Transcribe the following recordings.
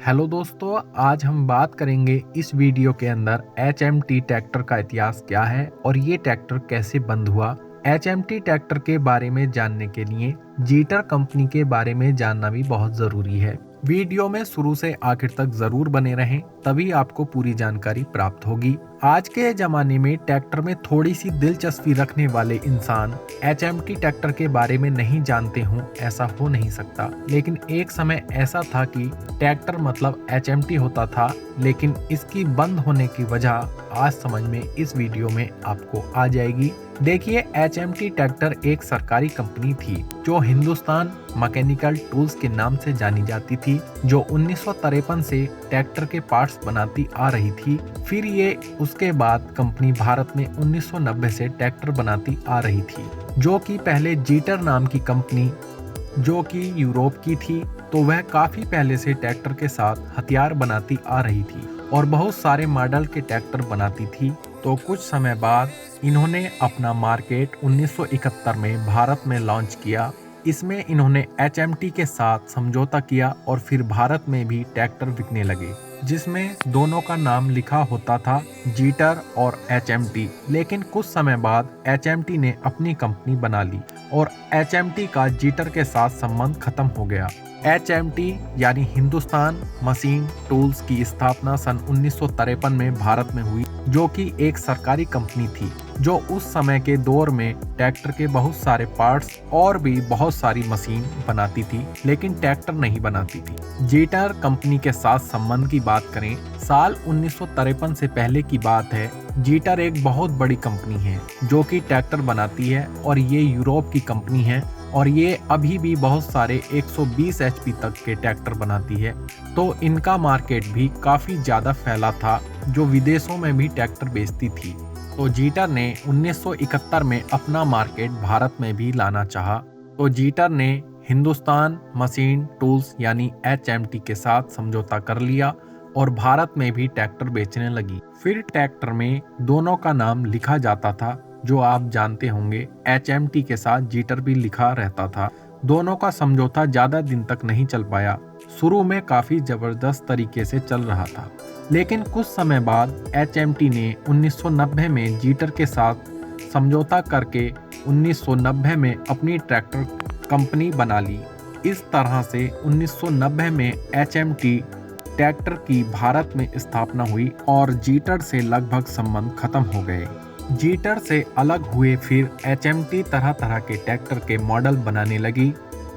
Hello दोस्तों, आज हम बात करेंगे इस वीडियो के अंदर HMT ट्रैक्टर का इतिहास क्या है और ये ट्रैक्टर कैसे बंद हुआ। HMT ट्रैक्टर के बारे में जानने के लिए जीटर कंपनी के बारे में जानना भी बहुत जरूरी है। वीडियो में शुरू से आखिर तक जरूर बने रहें, तभी आपको पूरी जानकारी प्राप्त होगी। आज के जमाने में ट्रैक्टर में थोड़ी सी दिलचस्पी रखने वाले इंसान HMT ट्रैक्टर के बारे में नहीं जानते हों, ऐसा हो नहीं सकता। लेकिन एक समय ऐसा था कि ट्रैक्टर मतलब HMT होता था, लेकिन इसकी बंद होने की वजह आज समझ में इस वीडियो में आपको आ जाएगी। देखिए, HMT ट्रैक्टर एक सरकारी कंपनी थी जो हिंदुस्तान मैकेनिकल टूल्स के नाम से जानी जाती थी, जो 1953 से ट्रैक्टर के पार्ट्स बनाती आ रही थी। फिर ये उसके बाद कंपनी भारत में 1990 से ट्रैक्टर बनाती आ रही थी, जो कि पहले जीटर नाम की कंपनी जो कि यूरोप की थी, तो वह काफी पहले से ट्रैक्टर के साथ हथियार बनाती आ रही थी और बहुत सारे मॉडल के ट्रैक्टर बनाती थी। तो कुछ समय बाद इन्होंने अपना मार्केट 1971 में भारत में लॉन्च किया। इसमें इन्होंने HMT के साथ समझौता किया और फिर भारत में भी ट्रैक्टर बिकने लगे, जिसमें दोनों का नाम लिखा होता था, जीटर और HMT। लेकिन कुछ समय बाद HMT ने अपनी कंपनी बना ली और HMT का जीटर के साथ संबंध खत्म हो गया। HMT यानी हिंदुस्तान मशीन टूल्स की स्थापना सन 1953 में भारत में हुई, जो कि एक सरकारी कंपनी थी जो उस समय के दौर में ट्रैक्टर के बहुत सारे पार्ट्स और भी बहुत सारी मशीन बनाती थी, लेकिन ट्रैक्टर नहीं बनाती थी। जीटर कंपनी के साथ संबंध की बात करें, साल 1953 से पहले की बात है। जीटर एक बहुत बड़ी कंपनी है जो कि ट्रैक्टर बनाती है और ये यूरोप की कंपनी है और ये अभी भी बहुत सारे 120 HP तक के ट्रैक्टर बनाती है। तो इनका मार्केट भी काफी ज्यादा फैला था, जो विदेशों में भी ट्रैक्टर बेचती थी। तो जीटर ने 1971 में अपना मार्केट भारत में भी लाना चाहा, तो जीटर ने हिंदुस्तान मशीन टूल्स यानी HMT के साथ समझौता कर लिया और भारत में भी ट्रैक्टर बेचने लगी। फिर ट्रैक्टर में दोनों का नाम लिखा जाता था, जो आप जानते होंगे। HMT के साथ जीटर भी लिखा रहता था। दोनों का समझौता ज्यादा दिन तक नहीं चल पाया। शुरू में काफी जबरदस्त तरीके से चल रहा था, लेकिन कुछ समय बाद HMT ने 1990 में जीटर के साथ समझौता करके 1990 में अपनी ट्रैक्टर कंपनी बना ली। इस तरह से 1990 में HMT ट्रैक्टर की भारत में स्थापना हुई और जीटर से लगभग संबंध खत्म हो गए। जीटर से अलग हुए फिर HMT तरह तरह के ट्रैक्टर के मॉडल बनाने लगी,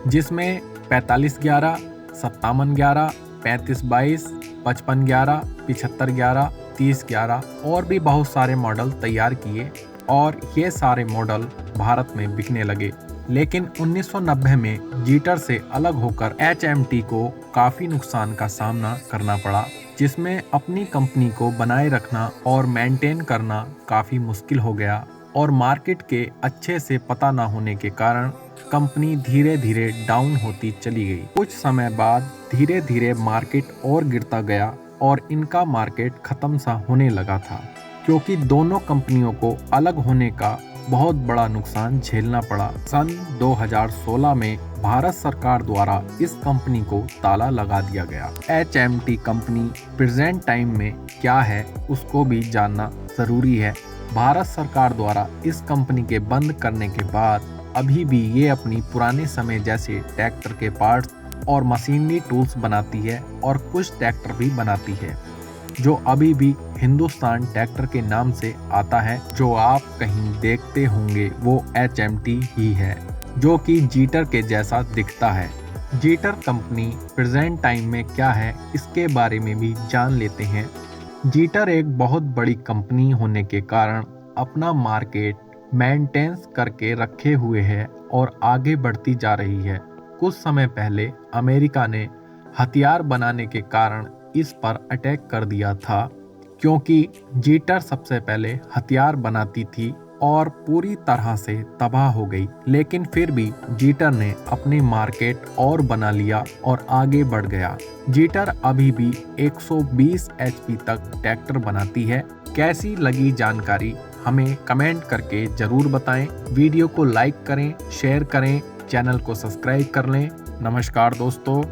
जिसमें 4511, 5711, 3522, 5511, 7511, 3011 और भी बहुत सारे मॉडल तैयार किए और ये सारे मॉडल भारत में बिकने लगे। लेकिन 1990 में जीटर से अलग होकर HMT को काफी नुकसान का सामना करना पड़ा, जिसमें अपनी कंपनी को बनाए रखना और मेंटेन करना काफी मुश्किल हो गया और मार्केट के अच्छे से पता ना होने के कारण कंपनी धीरे धीरे डाउन होती चली गई। कुछ समय बाद धीरे धीरे मार्केट और गिरता गया और इनका मार्केट खत्म सा होने लगा था, क्योंकि दोनों कंपनियों को अलग होने का बहुत बड़ा नुकसान झेलना पड़ा। सन 2016 में भारत सरकार द्वारा इस कंपनी को ताला लगा दिया गया। HMT कंपनी प्रेजेंट टाइम में क्या है उसको भी जानना जरूरी है। भारत सरकार द्वारा इस कंपनी के बंद करने के बाद अभी भी ये अपनी पुराने समय जैसे ट्रैक्टर के पार्ट्स और मशीनरी टूल्स बनाती है और कुछ ट्रैक्टर भी बनाती है, जो अभी भी हिंदुस्तान ट्रैक्टर के नाम से आता है। जो आप कहीं देखते होंगे वो HMT ही है, जो कि जीटर के जैसा दिखता है। जीटर कंपनी प्रेजेंट टाइम में क्या है इसके बारे में भी जान लेते हैं। जीटर एक बहुत बड़ी कंपनी होने के कारण अपना मार्केट मेंटेन्स करके रखे हुए है और आगे बढ़ती जा रही है। कुछ समय पहले अमेरिका ने हथियार बनाने के कारण इस पर अटैक कर दिया था, क्योंकि जीटर सबसे पहले हथियार बनाती थी और पूरी तरह से तबाह हो गई। लेकिन फिर भी जीटर ने अपनी मार्केट और बना लिया और आगे बढ़ गया। जीटर अभी भी 120 HP तक ट्रैक्टर बनाती है। कैसी लगी जानकारी हमें कमेंट करके जरूर बताएं। वीडियो को लाइक करें, शेयर करें, चैनल को सब्सक्राइब कर लें। नमस्कार दोस्तों।